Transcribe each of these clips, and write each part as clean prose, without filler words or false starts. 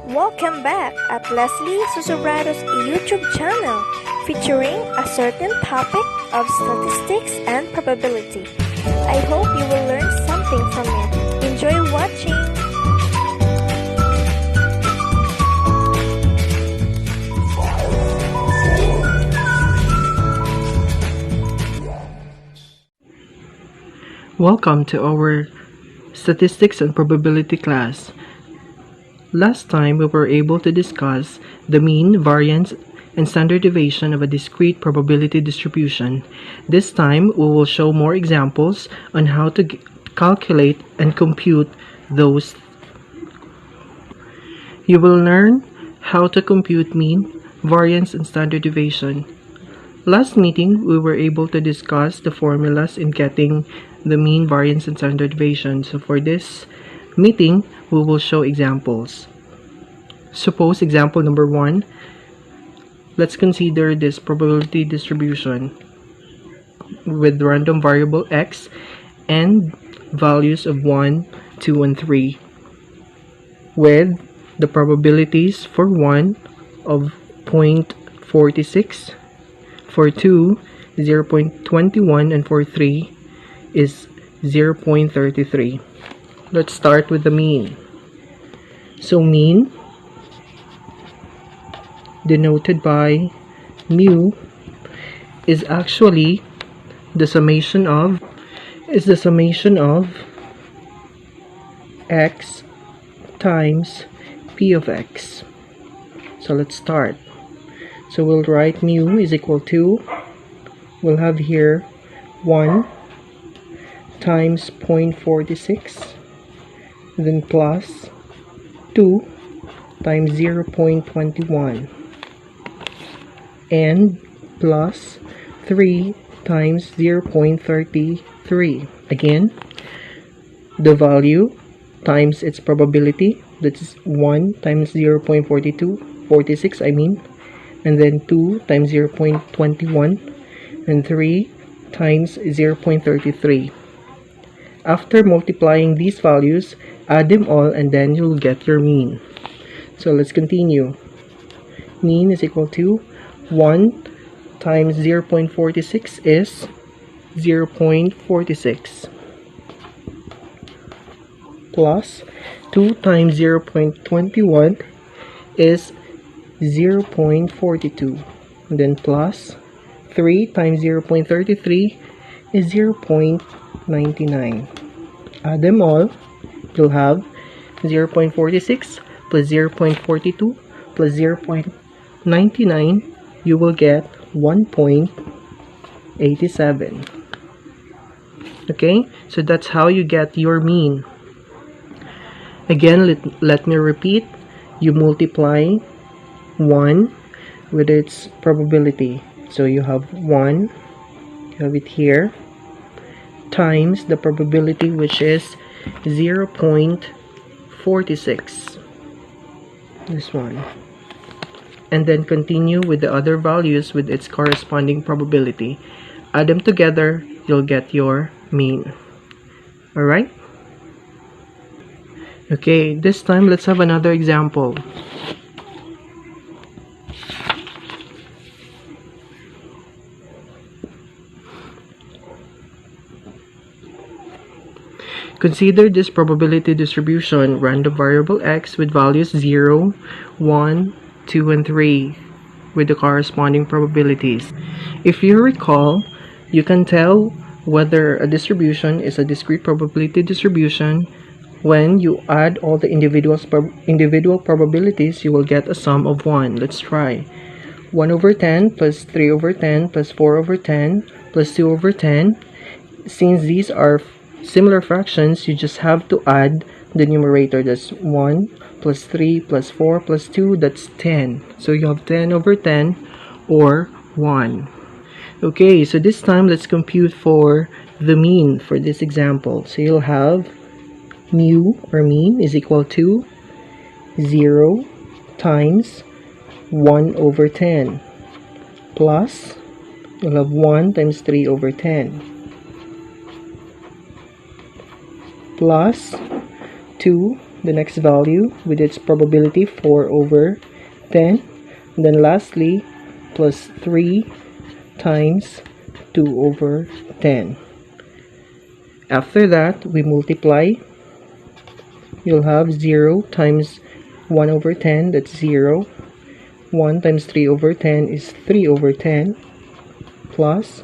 Welcome back at Leslie Sosobrado's YouTube channel featuring a certain topic of statistics and probability. I hope you will learn something from it. Enjoy watching! Welcome to our Statistics and Probability class. Last time we were able to discuss the mean, variance, and standard deviation of a discrete probability distribution. This time we will show more examples on how to calculate and compute those. You will learn how to compute mean, variance, and standard deviation. Last meeting we were able to discuss the formulas in getting the mean, variance, and standard deviation. So for this meeting, we will show examples. Suppose example number 1. Let's consider this probability distribution with random variable x and values of 1, 2, and 3 with the probabilities for 1 of 0.46, for 2, 0.21, and for 3 is 0.33. Let's start with the mean. So mean, denoted by mu, is actually the summation of x times p of x. So let's start. So we'll write mu is equal to, we'll have here 1 times 0.46, then plus 2 times 0.21, and plus 3 times 0.33. Again, the value times its probability, that is 1 times 0.46, and then 2 times 0.21, and 3 times 0.33. After multiplying these values, add them all and then you'll get your mean. So let's continue. Mean is equal to 1 times 0.46 is 0.46, plus 2 times 0.21 is 0.42, and then plus 3 times 0.33 is 0.99. Add them all, you'll have 0.46 plus 0.42 plus 0.99, you will get 1.87. Okay, so that's how you get your mean. Again, let me repeat. You multiply 1 with its probability. So you have 1, you have it here, times the probability, which is 0.46, this one, and then continue with the other values with its corresponding probability. Add them together, you'll get your mean. Alright? Okay, this time let's have another example. Consider this probability distribution, random variable x with values 0, 1, 2, and 3 with the corresponding probabilities. If you recall, you can tell whether a distribution is a discrete probability distribution when you add all the individual probabilities. You will get a sum of 1. Let's try. 1 over 10 plus 3 over 10 plus 4 over 10 plus 2 over 10. Since these are similar fractions, you just have to add the numerator. That's 1 plus 3 plus 4 plus 2, that's 10. So you have 10 over 10 or 1. Okay, so this time let's compute for the mean for this example. So you'll have mu, or mean, is equal to 0 times 1 over 10 plus, you'll have 1 times 3 over 10 plus 2 the next value with its probability 4 over 10. And then lastly, plus 3 times 2 over 10. After that, we multiply. You'll have 0 times 1 over 10, that's 0. 1 times 3 over 10 is 3 over 10. Plus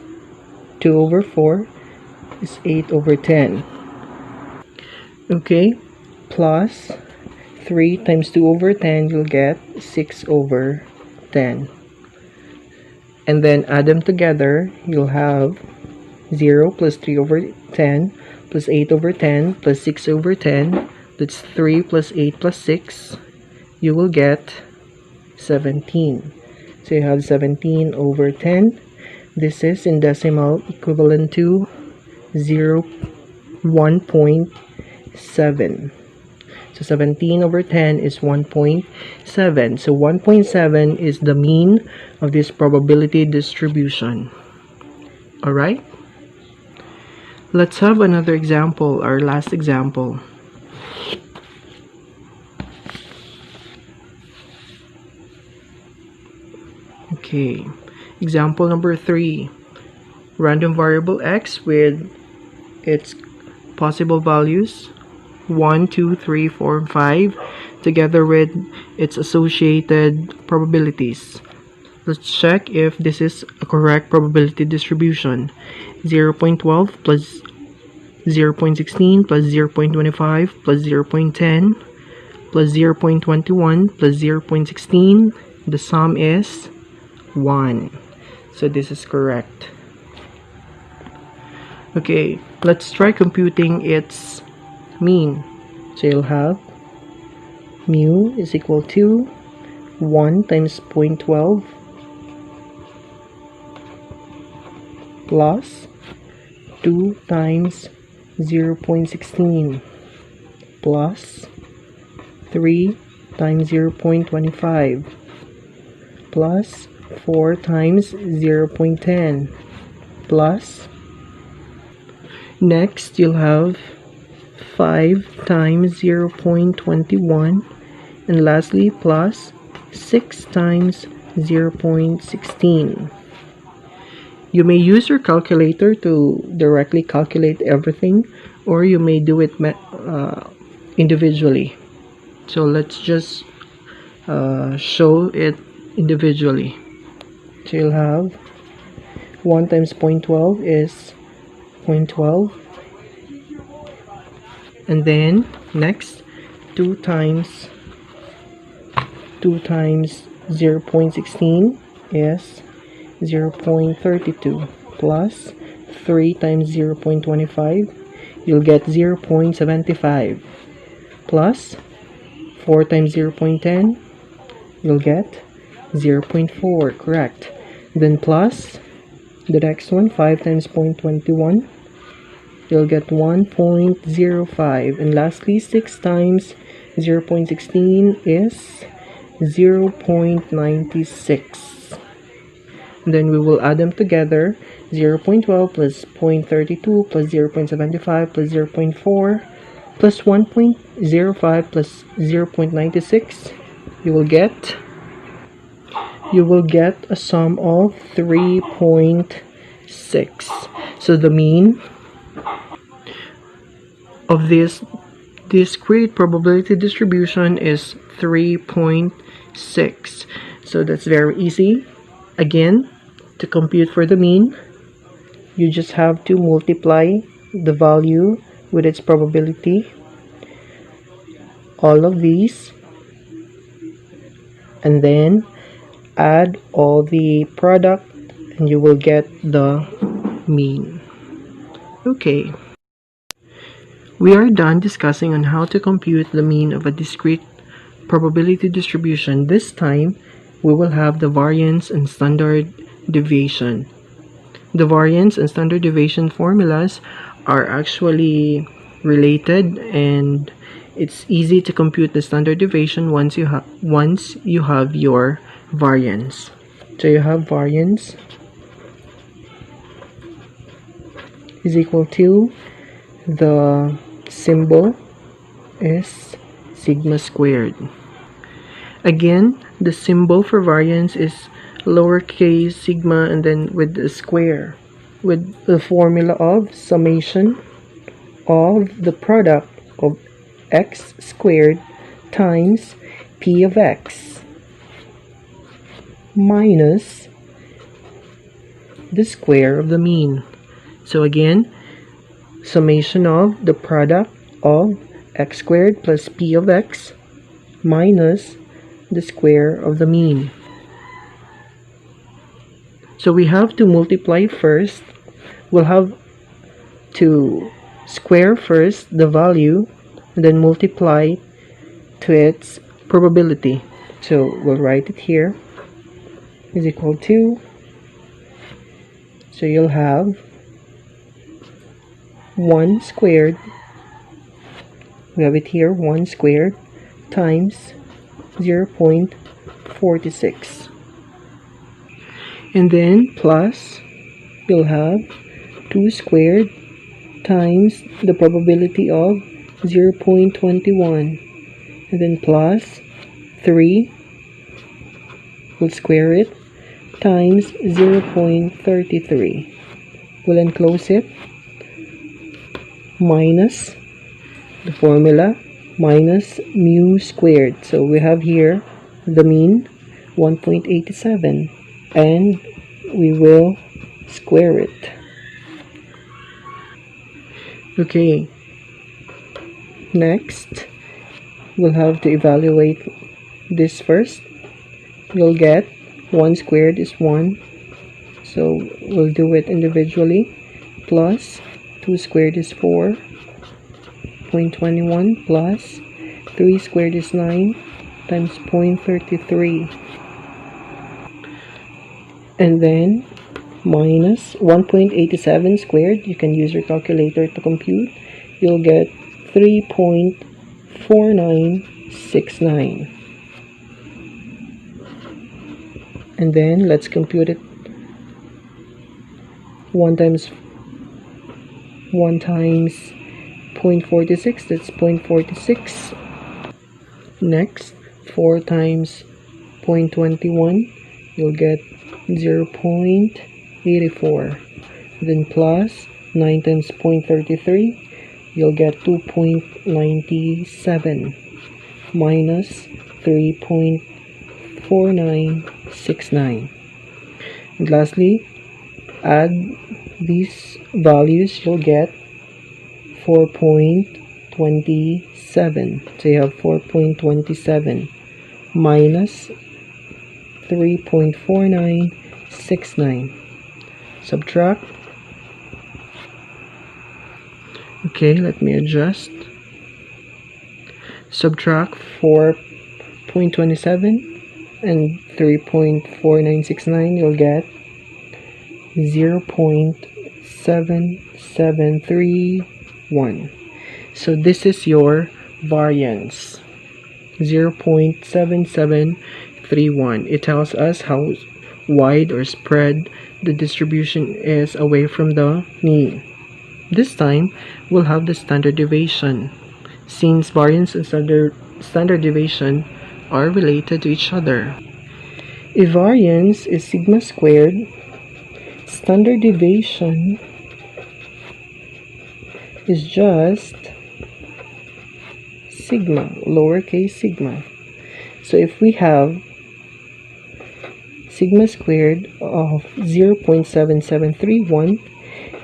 2 over 4 is 8 over 10. Okay, plus 3 times 2 over 10, you'll get 6 over 10. And then add them together, you'll have 0 plus 3 over 10 plus 8 over 10 plus 6 over 10. That's 3 plus 8 plus 6. You will get 17. So you have 17 over 10. This is in decimal equivalent to 1.7. So 17 over 10 is 1.7. So 1.7 is the mean of this probability distribution. Alright? Let's have another example, our last example. Okay, example number 3. Random variable x with its possible values 1, 2, 3, 4, and 5 together with its associated probabilities. Let's check if this is a correct probability distribution. 0.12 plus 0.16 plus 0.25 plus 0.10 plus 0.21 plus 0.16. The sum is 1. So this is correct. Okay, let's try computing its mean. So you'll have mu is equal to 1 times 0.12 plus 2 times 0.16 plus 3 times 0.25 plus 4 times 0.10 plus, next you'll have 5 times 0.21, and lastly plus 6 times 0.16. You may use your calculator to directly calculate everything, or you may do it individually. So let's just show it individually. So you'll have 1 times 0.12 is 0.12, and then next 2 times 0.16 is 0.32 plus 3 times 0.25, you'll get 0.75 plus 4 times 0.10, you'll get 0.4, correct. Then plus the next one, 5 times 0.21, you'll get 1.05, and lastly 6 times 0.16 is 0.96. Then we will add them together. 0.12 plus 0.32 plus 0.75 plus 0.4 plus 1.05 plus 0.96. You will get a sum of 3.6. So the mean of this discrete probability distribution is 3.6. So that's very easy. Again, to compute for the mean, you just have to multiply the value with its probability, all of these, and then add all the product, and you will get the mean. Okay, we are done discussing on how to compute the mean of a discrete probability distribution. This time we will have the variance and standard deviation. The variance and standard deviation formulas are actually related, and it's easy to compute the standard deviation once you have your variance. So you have variance is equal to, the symbol is sigma squared. Again, the symbol for variance is lowercase sigma and then with the square, with the formula of summation of the product of x squared times p of x minus the square of the mean. So again, summation of the product of x squared plus p of x minus the square of the mean. So we have to multiply first. We'll have to square first the value and then multiply to its probability. So we'll write it here is equal to, so you'll have 1 squared, we have it here, 1 squared times 0.46, and then plus you'll have 2 squared times the probability of 0.21, and then plus 3, we'll square it, times 0.33, we'll enclose it, minus the formula, minus mu squared. So we have here the mean 1.87 and we will square it. Okay, next we'll have to evaluate this first. You'll get 1 squared is 1, so we'll do it individually, plus 2 squared is 4.21 plus 3 squared is 9 times 0.33, and then minus 1.87 squared. You can use your calculator to compute. You'll get 3.4969, and then let's compute it. 1 times 0.46, that's 0.46. Next, 4 times 0.21, you'll get 0.84. Then plus 9 times 0.33, you'll get 2.97 minus 3.4969. And lastly, add these values, you'll get 4.27. So you have 4.27 minus 3.4969. Subtract. Okay, let me adjust. Subtract 4.27 and 3.4969, you'll get 0.7731. So this is your variance, 0.7731. It tells us how wide or spread the distribution is away from the mean. This time, we'll have the standard deviation, since variance and standard deviation are related to each other. If variance is sigma squared, standard deviation is just sigma, lowercase sigma. So if we have sigma squared of 0.7731,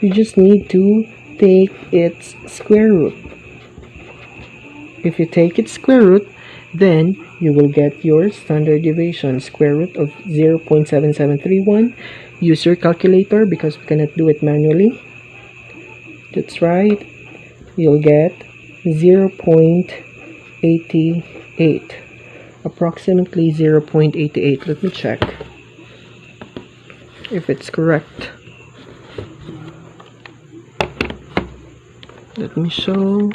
you just need to take its square root. If you take its square root, then you will get your standard deviation, square root of 0.7731. Use your calculator because we cannot do it manually. That's right. You'll get 0.88, approximately 0.88. Let me check if it's correct. Let me show.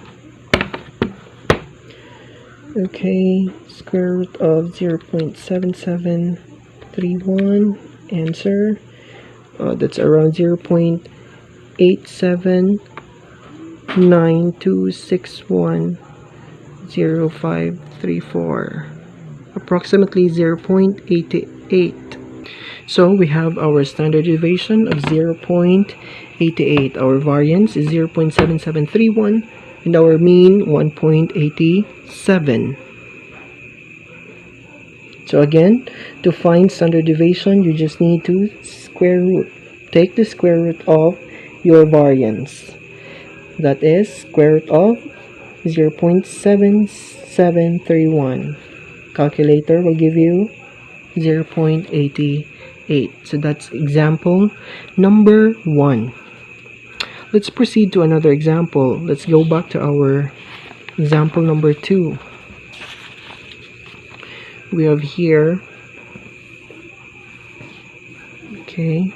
Okay, square root of 0.7731, answer. That's around 0.879261 0.0534, approximately 0.88. So we have our standard deviation of 0.88. Our variance is 0.7731 and our mean 1.87. So again, to find standard deviation, you just need to square root. Take the square root of your variance. That is square root of 0.7731. Calculator will give you 0.88. So that's example number 1. Let's proceed to another example. Let's go back to our example number 2. We have here, okay,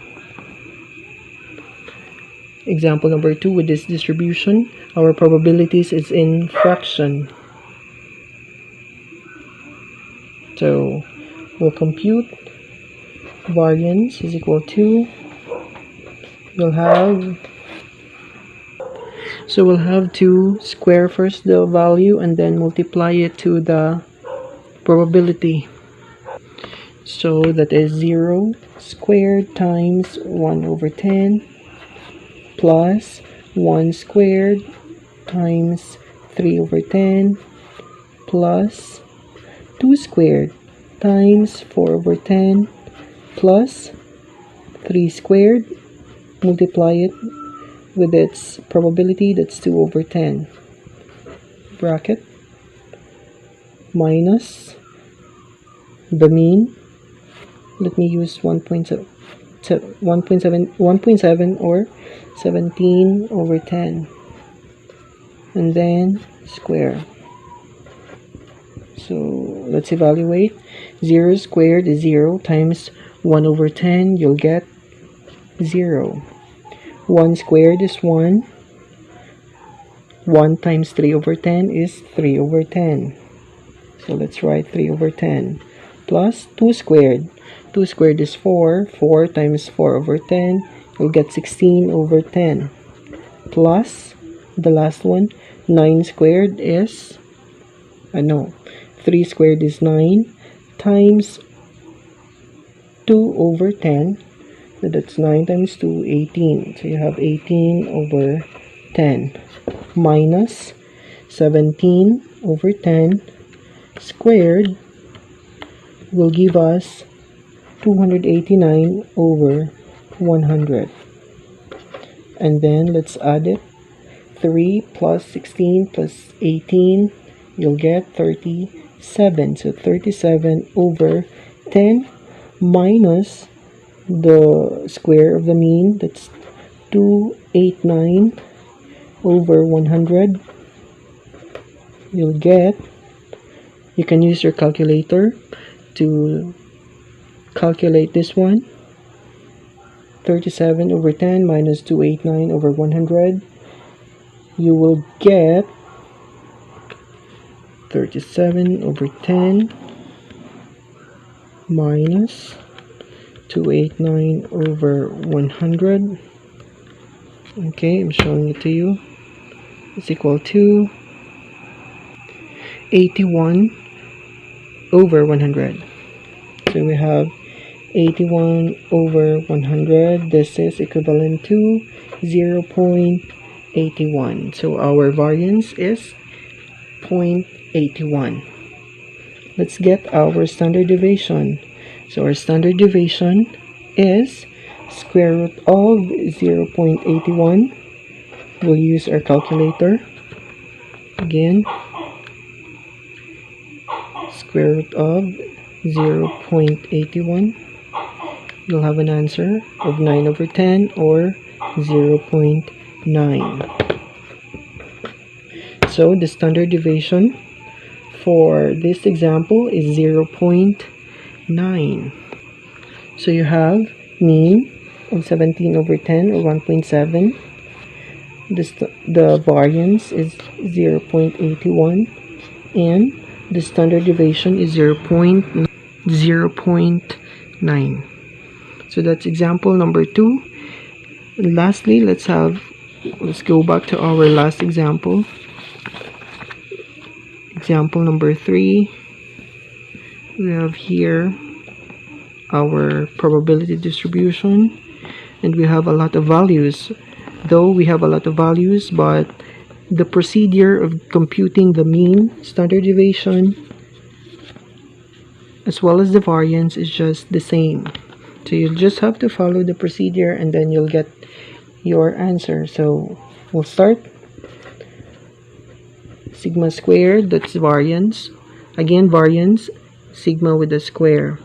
example number 2 with this distribution. Our probabilities is in fraction. So we'll compute variance is equal to, we'll have to square first the value and then multiply it to the probability. So that is 0 squared times 1 over 10 plus 1 squared times 3 over 10 plus 2 squared times 4 over 10 plus 3 squared, multiply it with its probability, that's 2 over 10, bracket, minus the mean. Let me use 1.7 or 17 over 10, and then square. So let's evaluate. 0 squared is 0 times 1 over 10, you'll get 0. 1 squared is 1. 1 times 3 over 10 is 3 over 10. So let's write 3 over 10 plus 2 squared. 2 squared is 4. 4 times 4 over 10, you'll get 16 over 10. Plus the last one, 9 squared is, 3 squared is 9 times 2 over 10. So that's 9 times 2, 18. So you have 18 over 10 minus 17 over 10 squared will give us 289 over 100. And then let's add it. 3 plus 16 plus 18, you'll get 37. So 37 over 10 minus the square of the mean, that's 289 over 100. You'll get, you can use your calculator to calculate this one. 37 over 10 minus 289 over 100, you will get 37 over 10 minus 289 over 100. Okay, I'm showing it to you. It's equal to 81 over 100. So we have 81 over 100. This is equivalent to 0.81. So our variance is 0.81. Let's get our standard deviation. So our standard deviation is square root of 0.81. We'll use our calculator. Again, square root of 0.81. You'll have an answer of 9 over 10 or 0.9. So the standard deviation for this example is 0.9. So you have mean of 17 over 10 or 1.7. The variance is 0.81 and the standard deviation is 0.9. So that's example number 2. And lastly, let's go back to our last example. Example number 3, we have here our probability distribution, and we have a lot of values. Though we have a lot of values, but the procedure of computing the mean, standard deviation, as well as the variance is just the same. So you'll just have to follow the procedure and then you'll get your answer. So we'll start. Sigma squared, that's variance. Again, variance, sigma with a square.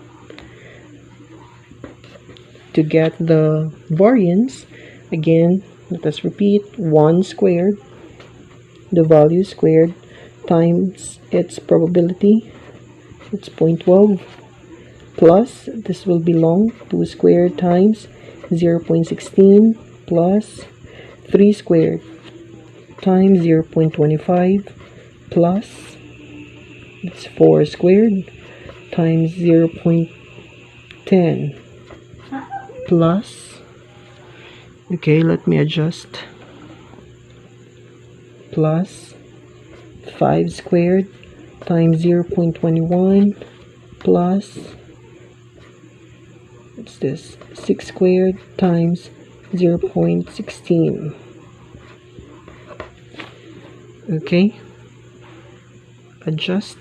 To get the variance, again, let us repeat, 1 squared, the value squared, times its probability, it's 0.12, plus, this will belong, 2 squared times 0.16, plus 3 squared times 0.25, plus, it's 4 squared times 0.10, plus, okay, let me adjust, plus 5 squared times 0.21, plus, what's this, 6 squared times 0.16. Okay, adjust,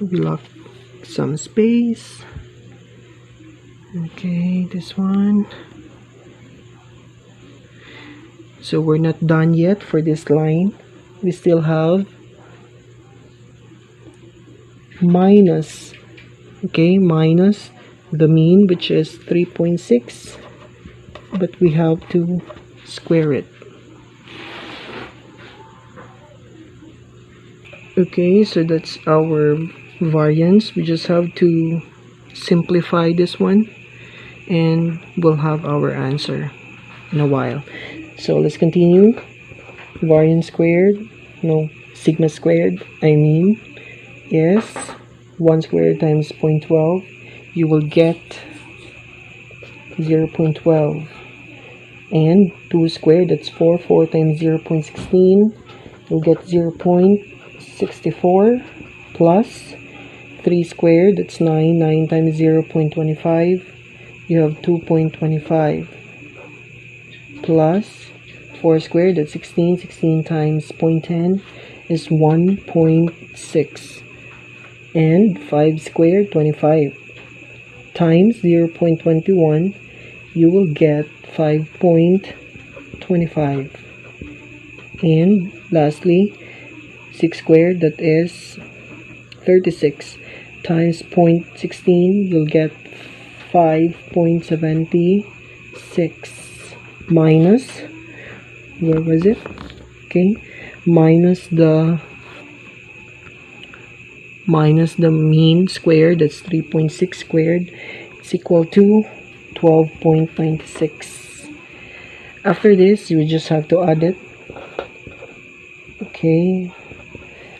block some space. Okay, this one. So we're not done yet for this line. We still have minus, okay, minus the mean, which is 3.6, but we have to square it. Okay, so that's our variance. We just have to simplify this one and we'll have our answer in a while. So let's continue. Variance squared, no, sigma squared, I mean, is 1 squared times 0.12. You will get 0.12. And 2 squared, that's 4. 4 times 0.16, you'll get 0.64, plus 3 squared, that's 9. 9 times 0.25, you have 2.25, plus 4 squared, that's 16. 16 times 0.10 is 1.6. And 5 squared, 25, times 0.21, you will get 5.25. And lastly, 6 squared, that is 36, times 0.16, you'll get 5.76, minus, where was it? Okay, minus the mean squared, that's 3.6 squared, it's equal to 12.96. After this, you just have to add it. Okay,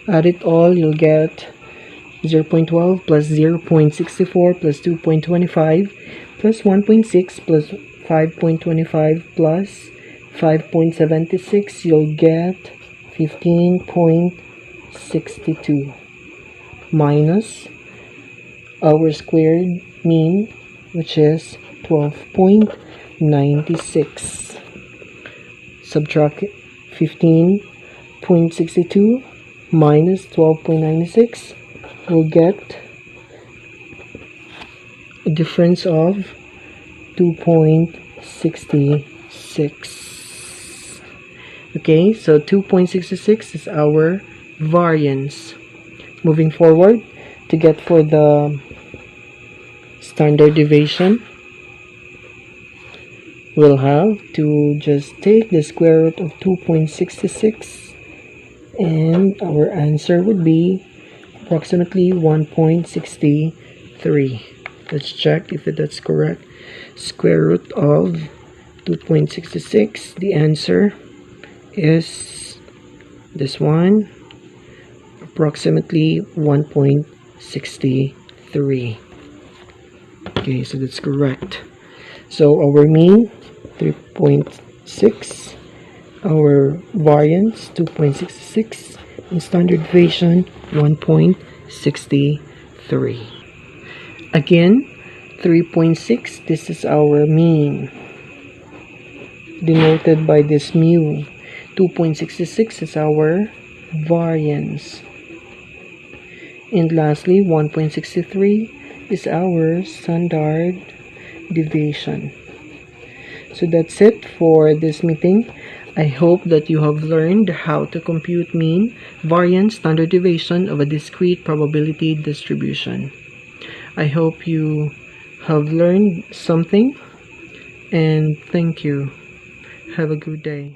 add it all, you'll get 0.12 plus 0.64 plus 2.25 plus 1.6 plus 5.25 plus 5.76, you'll get 15.62, minus our squared mean, which is 12.96. Subtract 15.62 minus 12.96, we'll get a difference of 2.66. Okay, so 2.66 is our variance. Moving forward, to get for the standard deviation, we'll have to just take the square root of 2.66 and our answer would be approximately 1.63. Let's check if that's correct. Square root of 2.66, the answer is this one, approximately 1.63. Okay, so that's correct. So our mean 3.6 2.6, our variance 2.66, and standard deviation 1.63. Again, 3.6, this is our mean, denoted by this mu. 2.66 is our variance. And lastly, 1.63 is our standard deviation. So that's it for this meeting. I hope that you have learned how to compute mean, variance, standard deviation of a discrete probability distribution. I hope you have learned something, and thank you. Have a good day.